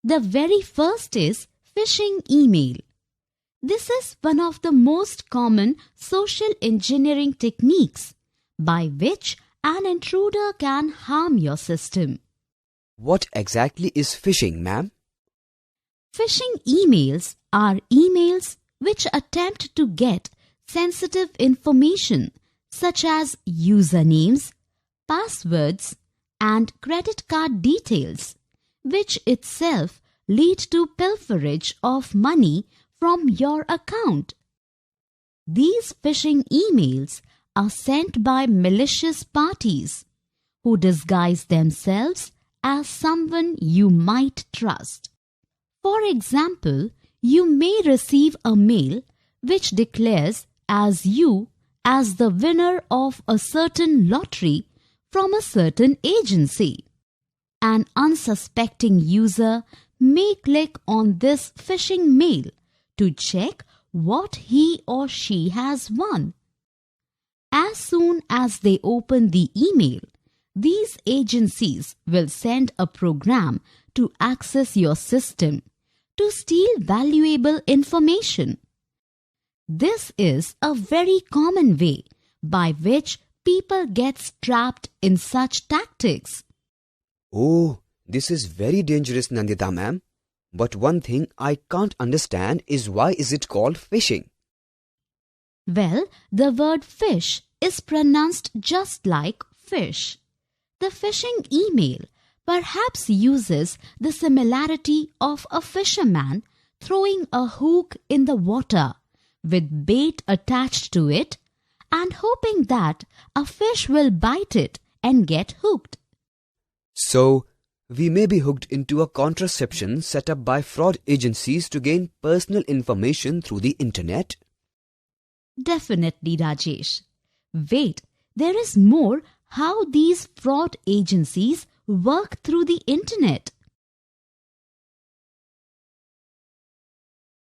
The very first is phishing email. This is one of the most common social engineering techniques by which an intruder can harm your system. What exactly is phishing, ma'am? Phishing emails are emails which attempt to get sensitive information such as usernames, passwords, and credit card details, which itself lead to pilferage of money from your account. These phishing emails are sent by malicious parties who disguise themselves as someone you might trust. For example, you may receive a mail which declares as you as the winner of a certain lottery from a certain agency. An unsuspecting user may click on this phishing mail to check what he or she has won. As soon as they open the email, these agencies will send a program to access your system to steal valuable information. This is a very common way by which people get trapped in such tactics. Oh, this is very dangerous, Nandita ma'am. But one thing I can't understand is why is it called phishing? Well, the word fish is pronounced just like fish. The phishing email perhaps uses the similarity of a fisherman throwing a hook in the water with bait attached to it and hoping that a fish will bite it and get hooked. So, we may be hooked into a contraception set up by fraud agencies to gain personal information through the internet? Definitely, Rajesh. Wait, there is more how these fraud agencies work through the internet.